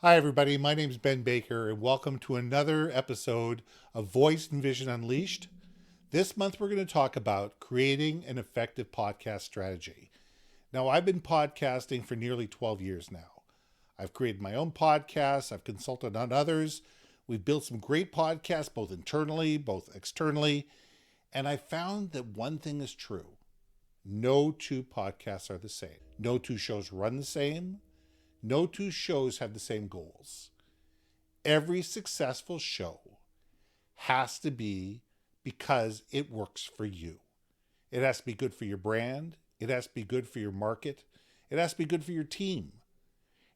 Hi, everybody. My name is Ben Baker, and welcome to another episode of Voice and Vision Unleashed. This month, we're going to talk about creating an effective podcast strategy. Now, I've been podcasting for nearly 12 years now. I've created my own podcasts, I've consulted on others. We've built some great podcasts, both internally, both externally. And I found that one thing is true: no two podcasts are the same, no two shows run the same. No two shows have the same goals. Every successful show has to be because it works for you. It has to be good for your brand. It has to be good for your market. It has to be good for your team.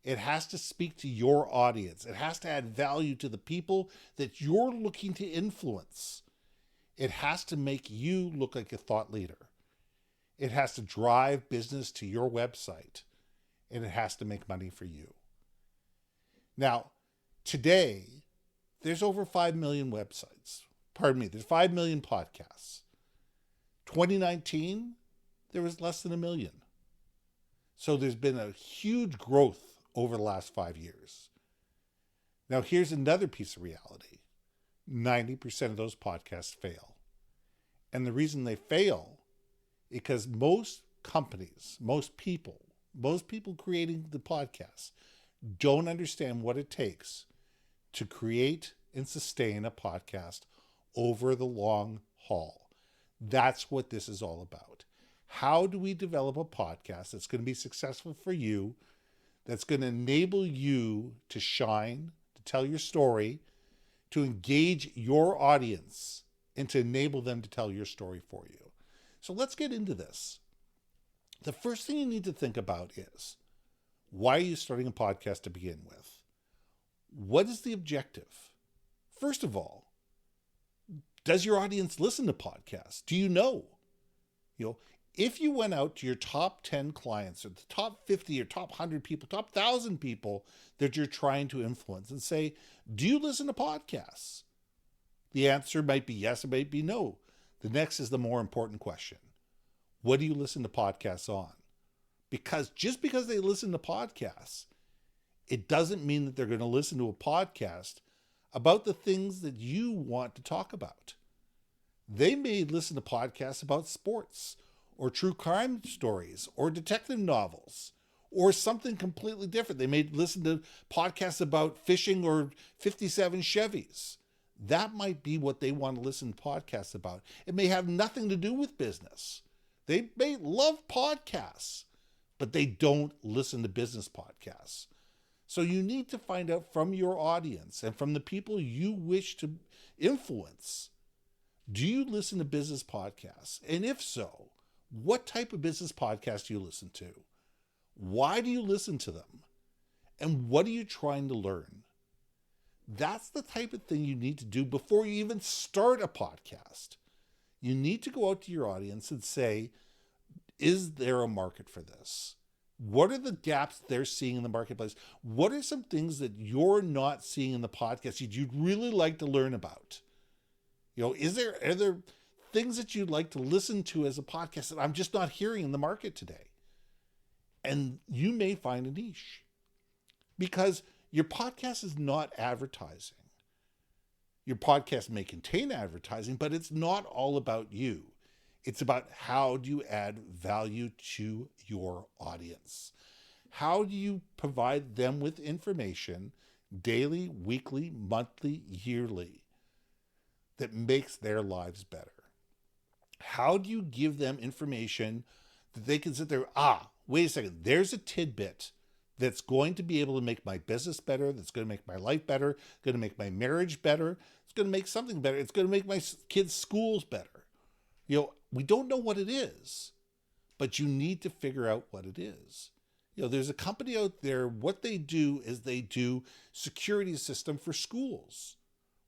It has to speak to your audience. It has to add value to the people that you're looking to influence. It has to make you look like a thought leader. It has to drive business to your website. And it has to make money for you. Now, today, there's over 5 million websites. Pardon me, there's 5 million podcasts. 2019, there was less than a million. So there's been a huge growth over the last 5 years. Now, here's another piece of reality: 90% of those podcasts fail. And the reason they fail is because most companies, most people creating the podcast don't understand what it takes to create and sustain a podcast over the long haul. That's what this is all about. How do we develop a podcast that's going to be successful for you, that's going to enable you to shine, to tell your story, to engage your audience, and to enable them to tell your story for you? So let's get into this. The first thing you need to think about is, why are you starting a podcast to begin with? What is the objective? First of all, does your audience listen to podcasts? Do you know? If you went out to your top 10 clients, or the top 50 or top 100 people, top 1,000 people that you're trying to influence, and say, do you listen to podcasts? The answer might be yes, it might be no. The next is the more important question: what do you listen to podcasts on? Because just because they listen to podcasts, it doesn't mean that they're going to listen to a podcast about the things that you want to talk about. They may listen to podcasts about sports, or true crime stories, or detective novels, or something completely different. They may listen to podcasts about fishing or 57 Chevys. That might be what they want to listen to podcasts about. It may have nothing to do with business. They may love podcasts, but they don't listen to business podcasts. So you need to find out from your audience and from the people you wish to influence, do you listen to business podcasts? And if so, what type of business podcast do you listen to? Why do you listen to them? And what are you trying to learn? That's the type of thing you need to do before you even start a podcast. You need to go out to your audience and say, is there a market for this? What are the gaps they're seeing in the marketplace? What are some things that you're not seeing in the podcast you'd really like to learn about? Are there things that you'd like to listen to as a podcast that I'm just not hearing in the market today? And you may find a niche, because your podcast is not advertising. Your podcast may contain advertising, but it's not all about you. It's about how do you add value to your audience? How do you provide them with information daily, weekly, monthly, yearly that makes their lives better? How do you give them information that they can sit there, wait a second, there's a tidbit that's going to be able to make my business better, that's going to make my life better, going to make my marriage better, it's going to make something better, it's going to make my kids' schools better. We don't know what it is, but you need to figure out what it is. There's a company out there, what they do is they do security system for schools.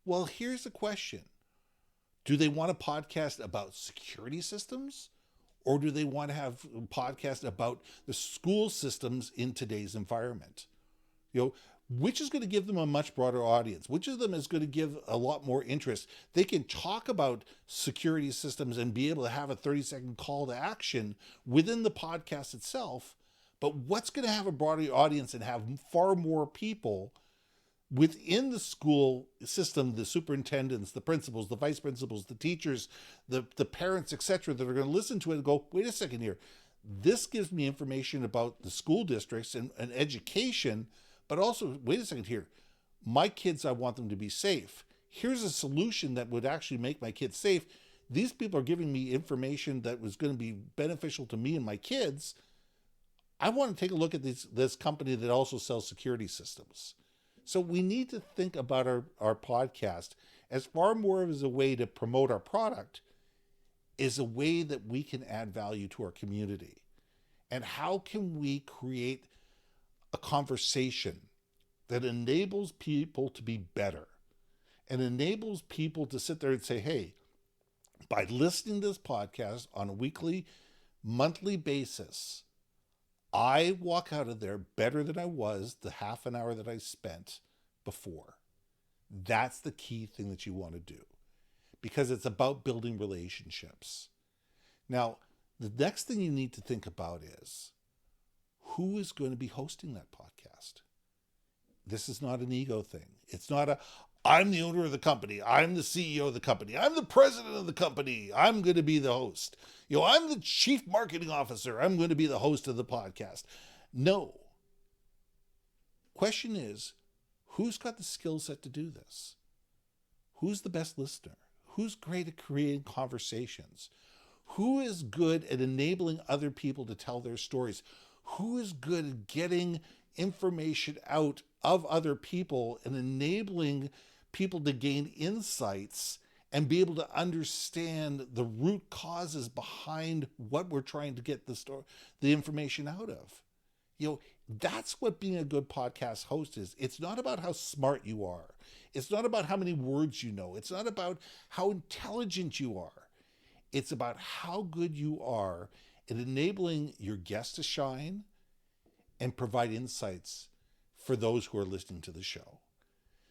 Well, here's the question. Do they want a podcast about security systems? Or do they want to have a podcast about the school systems in today's environment? Which is going to give them a much broader audience? Which of them is going to give a lot more interest? They can talk about security systems and be able to have a 30-second call to action within the podcast itself. But what's going to have a broader audience and have far more people within the school system, the superintendents, the principals, the vice principals, the teachers, the parents, etc., that are going to listen to it and go, wait a second here. This gives me information about the school districts and education, but also, wait a second here. My kids, I want them to be safe. Here's a solution that would actually make my kids safe. These people are giving me information that was going to be beneficial to me and my kids. I want to take a look at this company that also sells security systems. So we need to think about our podcast as far more as a way to promote our product, is a way that we can add value to our community. And how can we create a conversation that enables people to be better and enables people to sit there and say, hey, by listening to this podcast on a weekly, monthly basis, I walk out of there better than I was the half an hour that I spent before. That's the key thing that you want to do, because it's about building relationships. Now, the next thing you need to think about is, who is going to be hosting that podcast? This is not an ego thing. It's not I'm the owner of the company. I'm the CEO of the company. I'm the president of the company. I'm going to be the host. I'm the chief marketing officer. I'm going to be the host of the podcast. No. Question is, who's got the skill set to do this? Who's the best listener? Who's great at creating conversations? Who is good at enabling other people to tell their stories? Who is good at getting information out of other people and enabling people to gain insights and be able to understand the root causes behind what we're trying to get the information out of? That's what being a good podcast host is. It's not about how smart you are. It's not about how many words you know. It's not about how intelligent you are. It's about how good you are at enabling your guests to shine and provide insights for those who are listening to the show.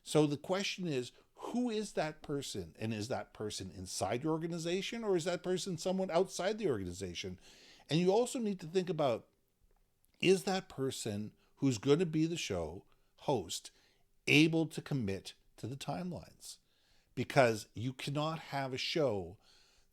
So the question is, who is that person? And is that person inside your organization, or is that person someone outside the organization? And you also need to think about, is that person who's going to be the show host able to commit to the timelines? Because you cannot have a show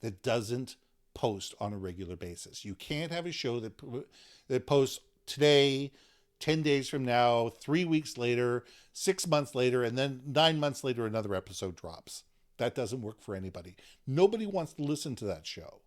that doesn't post on a regular basis. You can't have a show that posts today, 10 days from now, 3 weeks later, 6 months later, and then 9 months later, another episode drops. That doesn't work for anybody. Nobody wants to listen to that show.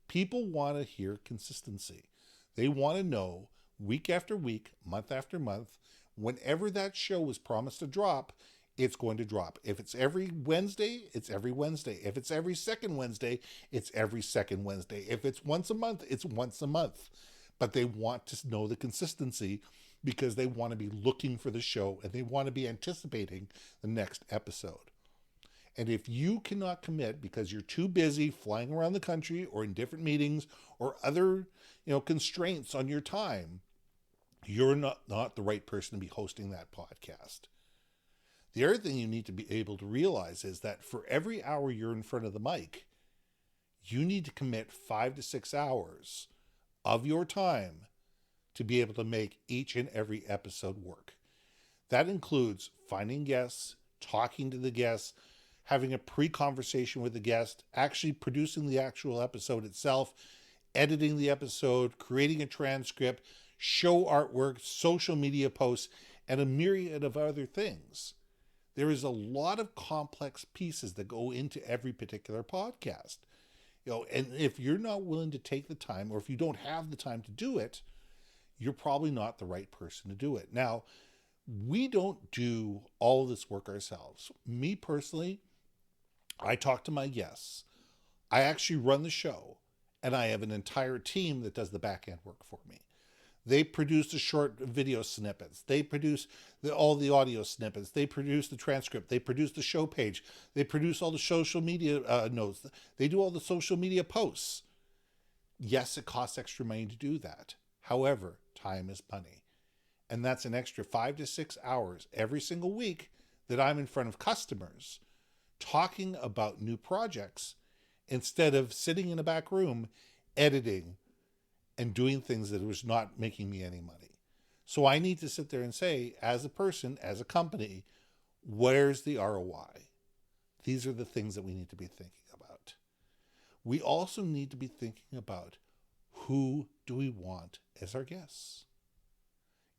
People want to hear consistency. They want to know week after week, month after month, whenever that show was promised to drop, it's going to drop. If it's every Wednesday, it's every Wednesday. If it's every second Wednesday, it's every second Wednesday. If it's once a month, it's once a month. But they want to know the consistency because they want to be looking for the show and they want to be anticipating the next episode. And if you cannot commit because you're too busy flying around the country or in different meetings or other, constraints on your time, you're not the right person to be hosting that podcast. The other thing you need to be able to realize is that for every hour you're in front of the mic, you need to commit 5 to 6 hours of your time to be able to make each and every episode work. That includes finding guests, talking to the guests, having a pre-conversation with the guest, actually producing the actual episode itself, editing the episode, creating a transcript, show artwork, social media posts, and a myriad of other things. There is a lot of complex pieces that go into every particular podcast. And if you're not willing to take the time, or if you don't have the time to do it, you're probably not the right person to do it. Now, we don't do all of this work ourselves. Me personally, I talk to my guests. I actually run the show, and I have an entire team that does the back end work for me. They produce the short video snippets. They produce all the audio snippets. They produce the transcript. They produce the show page. They produce all the social media notes. They do all the social media posts. Yes, it costs extra money to do that. However, time is money. And that's an extra 5 to 6 hours every single week that I'm in front of customers talking about new projects instead of sitting in a back room editing and doing things that was not making me any money. So I need to sit there and say, as a person, as a company, Where's the ROI? These are the things that we need to be thinking about. We also need to be thinking about, who do we want as our guests?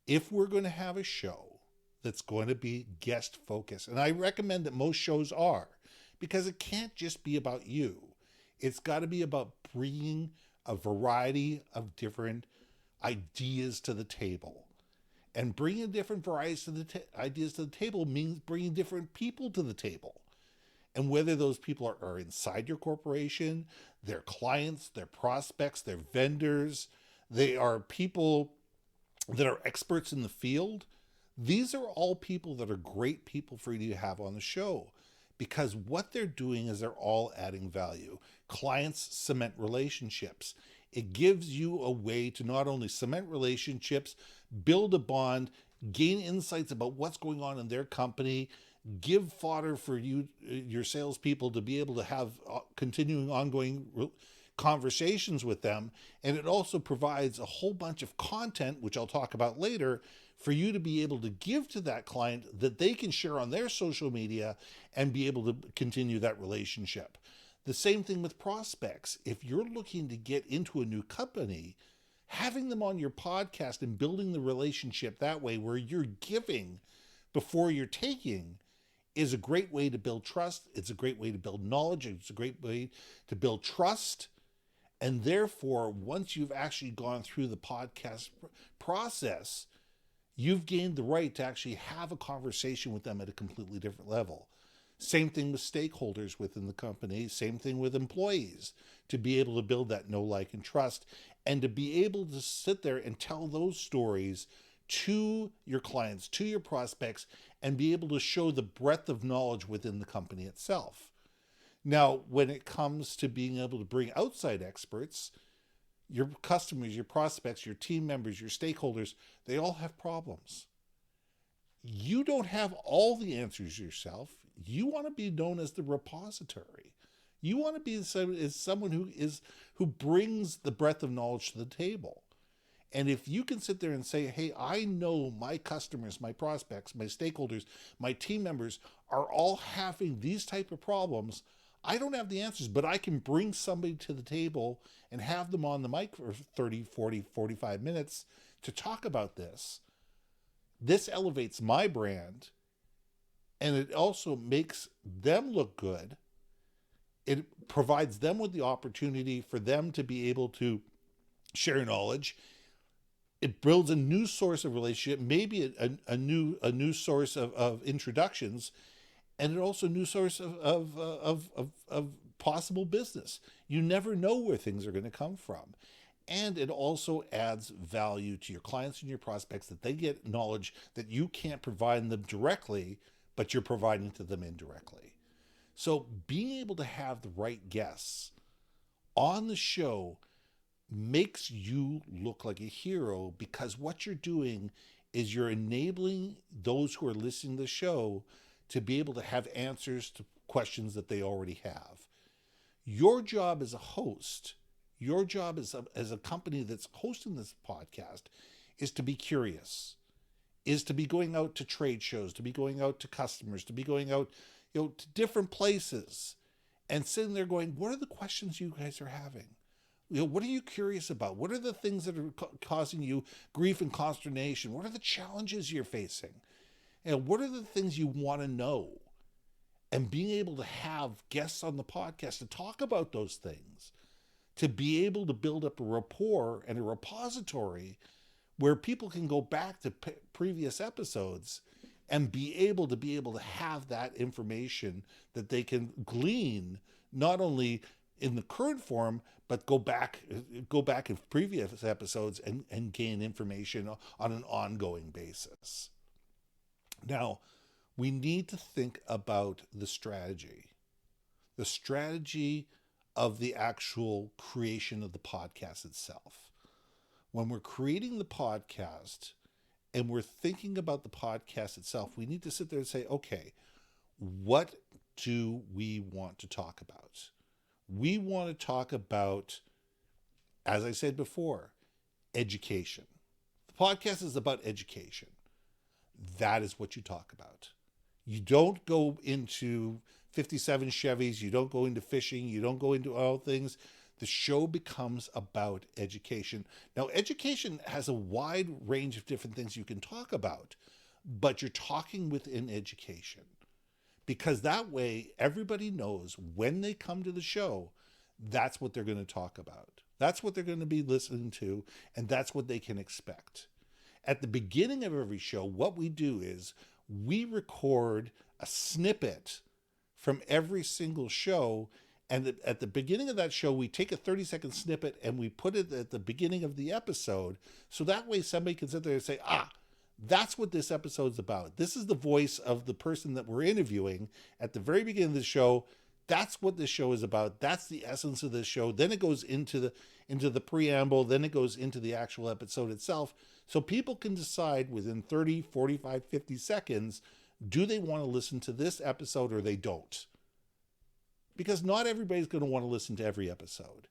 If we're going to have a show that's going to be guest focused, and I recommend that most shows are, because it can't just be about you. It's got to be about bringing a variety of different ideas to the table. And bringing different varieties to the ideas to the table means bringing different people to the table. And whether those people are inside your corporation, their clients, their prospects, their vendors, they are people that are experts in the field. These are all people that are great people for you to have on the show, because what they're doing is they're all adding value. Clients cement relationships. It gives you a way to not only cement relationships, build a bond, gain insights about what's going on in their company, give fodder for you, your salespeople, to be able to have continuing ongoing conversations with them. And it also provides a whole bunch of content, which I'll talk about later, for you to be able to give to that client that they can share on their social media and be able to continue that relationship. The same thing with prospects. If you're looking to get into a new company, having them on your podcast and building the relationship that way, where you're giving before you're taking, is a great way to build trust. It's a great way to build knowledge. It's a great way to build trust. And therefore, once you've actually gone through the podcast process, you've gained the right to actually have a conversation with them at a completely different level. Same thing with stakeholders within the company. Same thing with employees, to be able to build that know, like, and trust, and to be able to sit there and tell those stories to your clients, to your prospects, and be able to show the breadth of knowledge within the company itself. Now, when it comes to being able to bring outside experts, your customers, your prospects, your team members, your stakeholders, they all have problems. You don't have all the answers yourself. You want to be known as the repository. You want to be as someone who brings the breadth of knowledge to the table. And if you can sit there and say, hey, I know my customers, my prospects, my stakeholders, my team members are all having these type of problems, I don't have the answers, but I can bring somebody to the table and have them on the mic for 30, 40, 45 minutes to talk about this. This elevates my brand, and it also makes them look good. It provides them with the opportunity for them to be able to share knowledge. It builds a new source of relationship, maybe a new source of introductions, and it also a new source of possible business. You never know where things are going to come from. And it also adds value to your clients and your prospects, that they get knowledge that you can't provide them directly, but you're providing to them indirectly. So being able to have the right guests on the show makes you look like a hero, because what you're doing is you're enabling those who are listening to the show to be able to have answers to questions that they already have. Your job as a host, your job as a company that's hosting this podcast, is to be curious, is to be going out to trade shows, to be going out to customers, to be going out, to different places, and sitting there going, what are the questions you guys are having? What are you curious about? What are the things that are causing you grief and consternation? What are the challenges you're facing? What are the things you want to know? And being able to have guests on the podcast to talk about those things, to be able to build up a rapport and a repository where people can go back to previous episodes and be able to have that information that they can glean, not only in the current form, but go back in previous episodes and gain information on an ongoing basis. Now, we need to think about the strategy of the actual creation of the podcast itself. When we're creating the podcast and we're thinking about the podcast itself, we need to sit there and say, okay, what do we want to talk about? We want to talk about, as I said before, education. The podcast is about education. That is what you talk about. You don't go into 57 Chevys, you don't go into fishing, you don't go into all things. The show becomes about education. Now, education has a wide range of different things you can talk about, but you're talking within education because that way everybody knows when they come to the show, that's what they're going to talk about. That's what they're going to be listening to, and that's what they can expect. At the beginning of every show, what we do is we record a snippet from every single show. And at the beginning of that show, we take a 30-second snippet and we put it at the beginning of the episode. So that way somebody can sit there and say, that's what this episode's about. This is the voice of the person that we're interviewing at the very beginning of the show. That's what this show is about. That's the essence of this show. Then it goes into the preamble. Then it goes into the actual episode itself. So people can decide within 30, 45, 50 seconds, do they want to listen to this episode or they don't? Because not everybody's going to want to listen to every episode.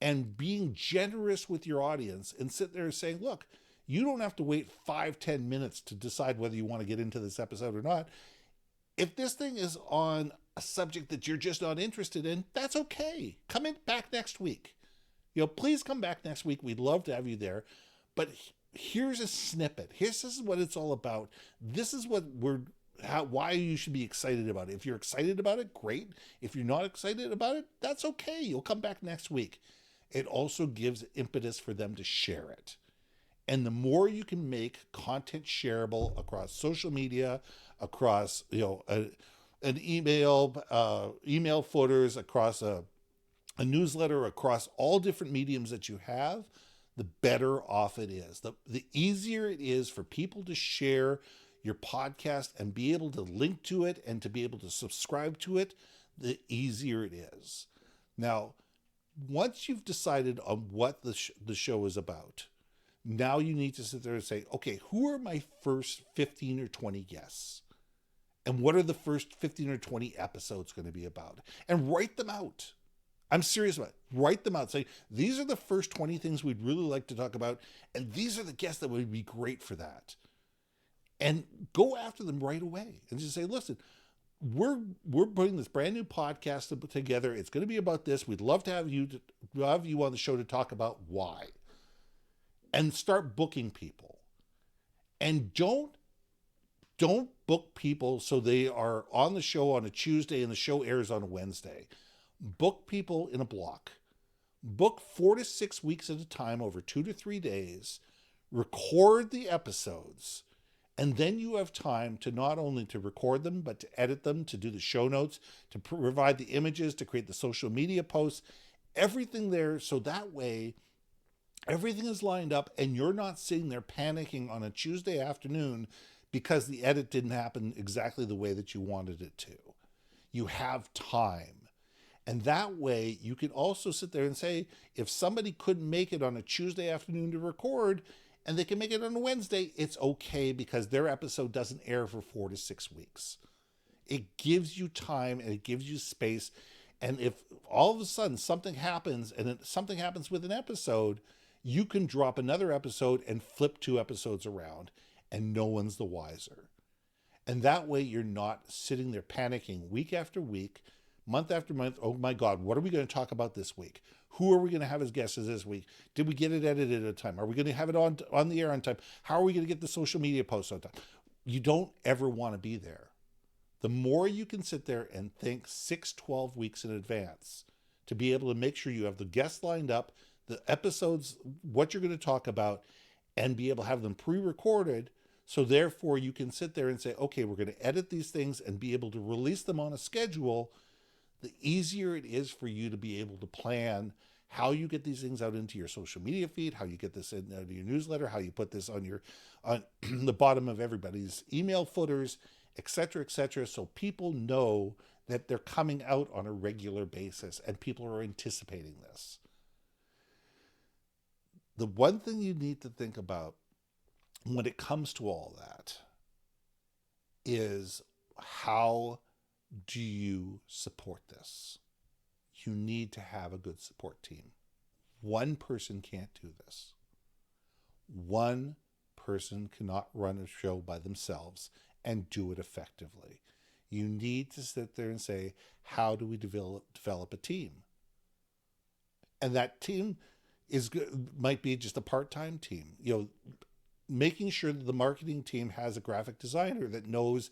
And being generous with your audience and sit there saying, look, you don't have to wait 5-10 minutes to decide whether you want to get into this episode or not. If this thing is on a subject that you're just not interested in, that's okay. Come in back next week. Please come back next week. We'd love to have you there. But here's a snippet. This is what it's all about. This is what why you should be excited about it. If you're excited about it, great. If you're not excited about it, that's okay. You'll come back next week. It also gives impetus for them to share it. And the more you can make content shareable across social media, across an email footers, across a newsletter, across all different mediums that you have, the better off it is. The easier it is for people to share your podcast and be able to link to it and to be able to subscribe to it, the easier it is. Now, once you've decided on what the show is about, now you need to sit there and say, okay, who are my first 15 or 20 guests? And what are the first 15 or 20 episodes going to be about? And write them out. I'm serious about it. Write them out. Say, these are the first 20 things we'd really like to talk about. And these are the guests that would be great for that. And go after them right away. And just say, listen, we're putting this brand new podcast together. It's going to be about this. We'd love to have you on the show to talk about why. And start booking people. And don't book people so they are on the show on a Tuesday and the show airs on a Wednesday. Book people in a block. Book 4 to 6 weeks at a time over 2 to 3 days. Record the episodes. And then you have time to not only to record them, but to edit them, to do the show notes, to provide the images, to create the social media posts, everything there. So that way, everything is lined up and you're not sitting there panicking on a Tuesday afternoon because the edit didn't happen exactly the way that you wanted it to. You have time. And that way you can also sit there and say, if somebody couldn't make it on a Tuesday afternoon to record and they can make it on a Wednesday, it's okay because their episode doesn't air for 4 to 6 weeks. It gives you time and it gives you space. And if all of a sudden something happens and something happens with an episode, you can drop another episode and flip 2 episodes around and no one's the wiser. And that way you're not sitting there panicking week after week, month after month. Oh my God, what are we going to talk about this week? Who are we going to have as guests this week? Did we get it edited at a time? Are we going to have it on the air on time? How are we going to get the social media posts on time? You don't ever want to be there. The more you can sit there and think 6-12 weeks in advance to be able to make sure you have the guests lined up, the episodes, what you're going to talk about, and be able to have them pre-recorded. So therefore you can sit there and say, okay, we're going to edit these things and be able to release them on a schedule. The easier it is for you to be able to plan how you get these things out into your social media feed, how you get this into your newsletter, how you put this on the bottom of everybody's email footers, etc., so people know that they're coming out on a regular basis and people are anticipating this. The one thing you need to think about when it comes to all that is, how do you support this? You need to have a good support team. One person can't do this. One person cannot run a show by themselves and do it effectively. You need to sit there and say, how do we develop a team? And that team might be just a part-time team. Making sure that the marketing team has a graphic designer that knows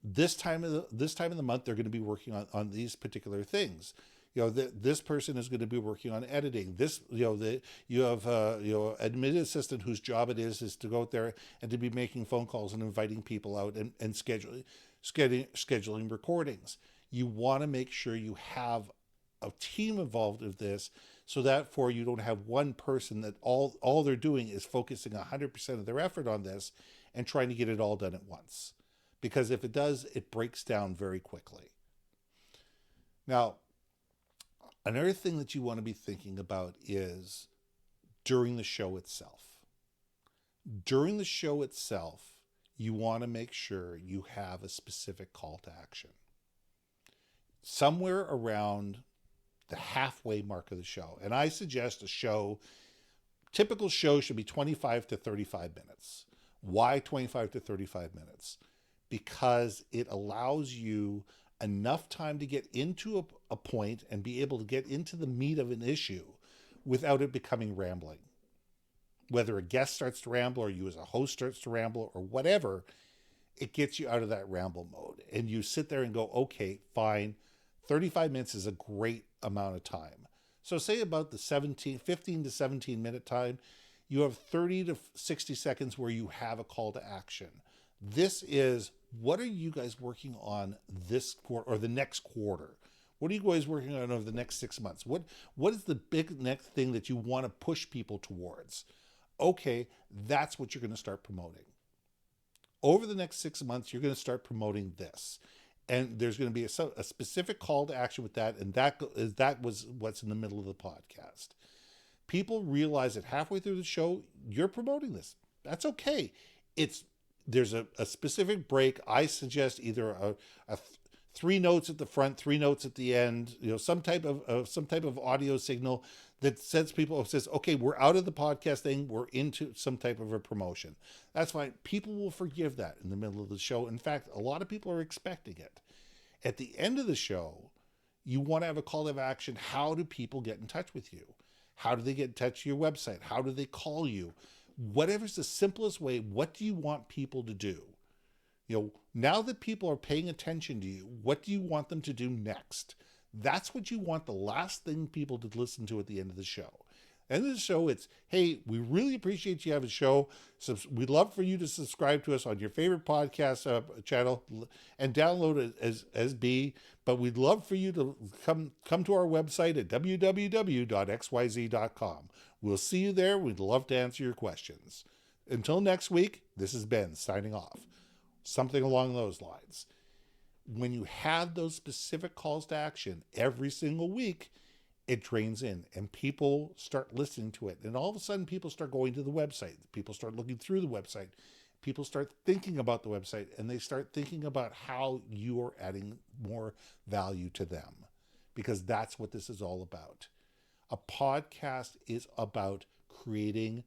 this time of the month they're going to be working on these particular things. This person is going to be working on editing. You have admin assistant whose job it is to go out there and to be making phone calls and inviting people out and scheduling recordings. You want to make sure you have a team involved in this, so that you don't have one person that all they're doing is focusing 100% of their effort on this and trying to get it all done at once. Because if it does, it breaks down very quickly. Now, another thing that you want to be thinking about is during the show itself. During the show itself, you want to make sure you have a specific call to action. Somewhere around the halfway mark of the show. And I suggest typical show should be 25 to 35 minutes. Why 25 to 35 minutes? Because it allows you enough time to get into a point and be able to get into the meat of an issue without it becoming rambling. Whether a guest starts to ramble or you as a host starts to ramble or whatever, it gets you out of that ramble mode. And you sit there and go, okay, fine. 35 minutes is a great amount of time. So say about the 15 to 17 minute time, you have 30 to 60 seconds where you have a call to action. This is, what are you guys working on this quarter or the next quarter? What are you guys working on over the next 6 months? What is the big next thing that you want to push people towards? Okay, that's what you're going to start promoting. Over the next 6 months, you're going to start promoting this. And there's going to be a specific call to action with that. And that was what's in the middle of the podcast. People realize that halfway through the show, you're promoting this. That's okay. There's a specific break. I suggest either a 3 notes at the front, 3 notes at the end, some type of audio signal that says, okay, we're out of the podcast thing. We're into some type of a promotion. That's fine. People will forgive that in the middle of the show. In fact, a lot of people are expecting it. At the end of the show, you want to have a call to action. How do people get in touch with you? How do they get in touch to your website? How do they call you? Whatever's the simplest way, what do you want people to do? Now that people are paying attention to you, what do you want them to do next? That's what you want the last thing people to listen to at the end of the show. End of the show, it's, hey, we really appreciate you having a show. So we'd love for you to subscribe to us on your favorite podcast channel and download it as B. But we'd love for you to come to our website at www.xyz.com. We'll see you there. We'd love to answer your questions. Until next week, this is Ben signing off. Something along those lines. When you have those specific calls to action every single week, it drains in and people start listening to it. And all of a sudden, people start going to the website. People start looking through the website. People start thinking about the website, and they start thinking about how you are adding more value to them, because that's what this is all about. A podcast is about creating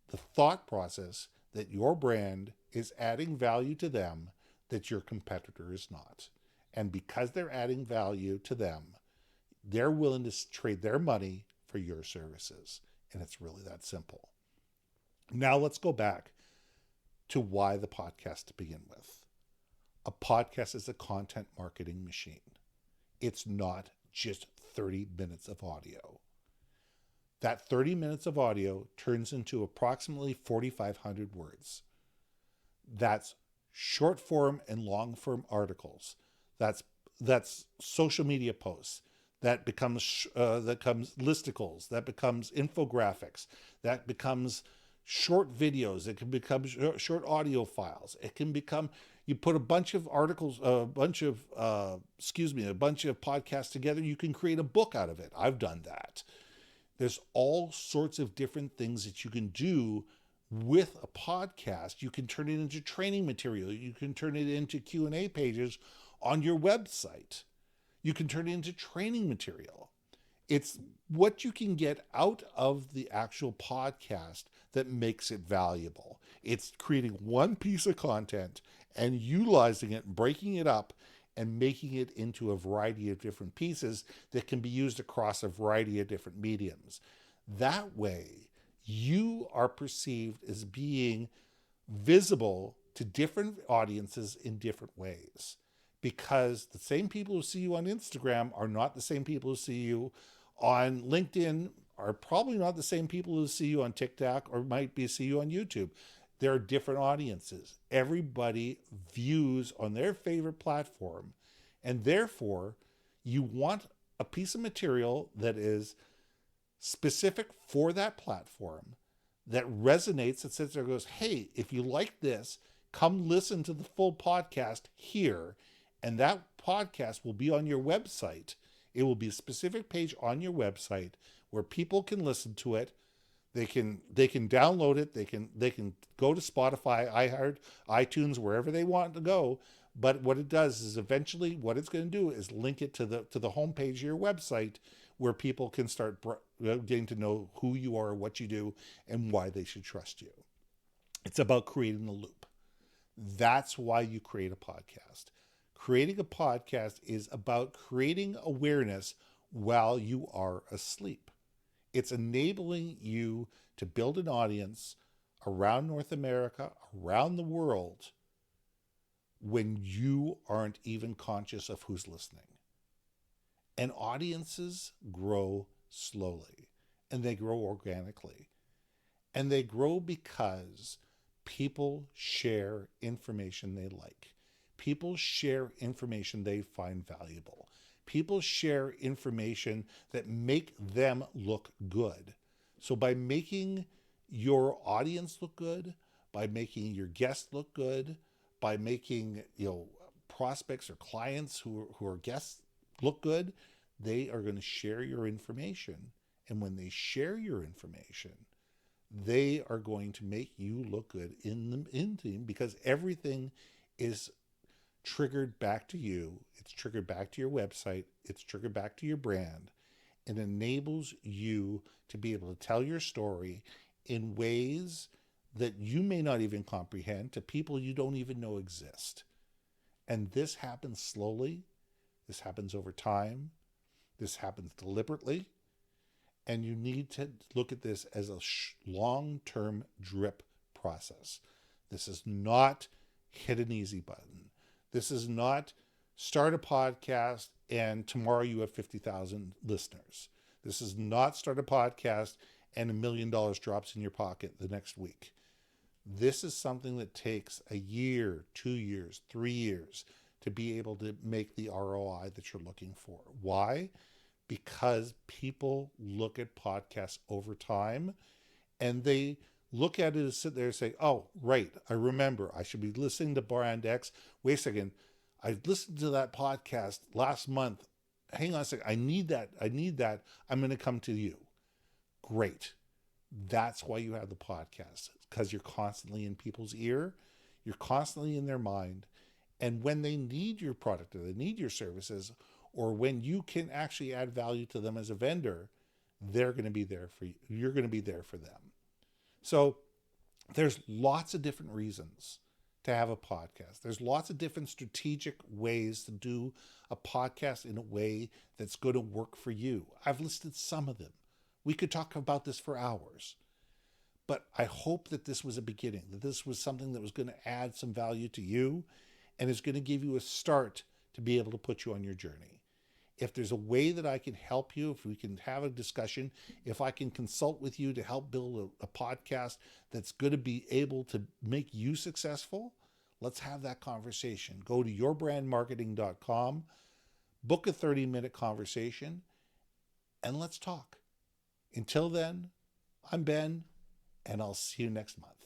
the thought process that your brand is adding value to them that your competitor is not. And because they're adding value to them, they're willing to trade their money for your services. And it's really that simple. Now let's go back to why the podcast to begin with. A podcast is a content marketing machine. It's not just 30 minutes of audio. That 30 minutes of audio turns into approximately 4,500 words. That's short form and long form articles. That's social media posts. That becomes listicles. That becomes infographics. That becomes short videos. It can become short audio files. It can become, you put a bunch of articles, a bunch of podcasts together. You can create a book out of it. I've done that. There's all sorts of different things that you can do with a podcast. You can turn it into training material. You can turn it into Q&A pages on your website. You can turn it into training material. It's what you can get out of the actual podcast that makes it valuable. It's creating one piece of content and utilizing it, breaking it up, and making it into a variety of different pieces that can be used across a variety of different mediums. That way, you are perceived as being visible to different audiences in different ways, because the same people who see you on Instagram are not the same people who see you on LinkedIn, are probably not the same people who see you on TikTok, or might be see you on YouTube. There are different audiences. Everybody views on their favorite platform, and therefore you want a piece of material that is specific for that platform, that resonates, that sits there and goes, hey, if you like this, come listen to the full podcast here. And that podcast will be on your website. It will be a specific page on your website where people can listen to it. They can download it. They can go to Spotify, iHeart, iTunes, wherever they want to go. But what it does is eventually what it's going to do is link it to the homepage of your website, where people can start getting to know who you are, what you do, and why they should trust you. It's about creating the loop. That's why you create a podcast. Creating a podcast is about creating awareness while you are asleep. It's enabling you to build an audience around North America, around the world, when you aren't even conscious of who's listening. And audiences grow slowly, and they grow organically. And they grow because people share information they like. People share information they find valuable. People share information that make them look good. So by making your audience look good, by making your guests look good, by making prospects or clients who are guests look good, they are going to share your information. And when they share your information, they are going to make you look good in them, because everything is triggered back to you. It's triggered back to your website. It's triggered back to your brand. It enables you to be able to tell your story in ways that you may not even comprehend to people you don't even know exist. And this happens slowly. This happens over time. This happens deliberately. And you need to look at this as a long-term drip process. This is not hit an easy button. This is not start a podcast and tomorrow you have 50,000 listeners. This is not start a podcast and $1 million drops in your pocket the next week. This is something that takes a year, 2 years, 3 years to be able to make the ROI that you're looking for. Why? Because people look at podcasts over time, and they look at it and sit there and say, oh, right, I remember I should be listening to Brand X. Wait a second, I listened to that podcast last month. Hang on a second, I need that. I'm going to come to you. Great. That's why you have the podcast, because you're constantly in people's ear. You're constantly in their mind. And when they need your product or they need your services, or when you can actually add value to them as a vendor, they're going to be there for you. You're going to be there for them. So there's lots of different reasons to have a podcast. There's lots of different strategic ways to do a podcast in a way that's going to work for you. I've listed some of them. We could talk about this for hours. But I hope that this was a beginning, that this was something that was going to add some value to you and is going to give you a start to be able to put you on your journey. If there's a way that I can help you, if we can have a discussion, if I can consult with you to help build a podcast that's going to be able to make you successful, let's have that conversation. Go to yourbrandmarketing.com, book a 30-minute conversation, and let's talk. Until then, I'm Ben, and I'll see you next month.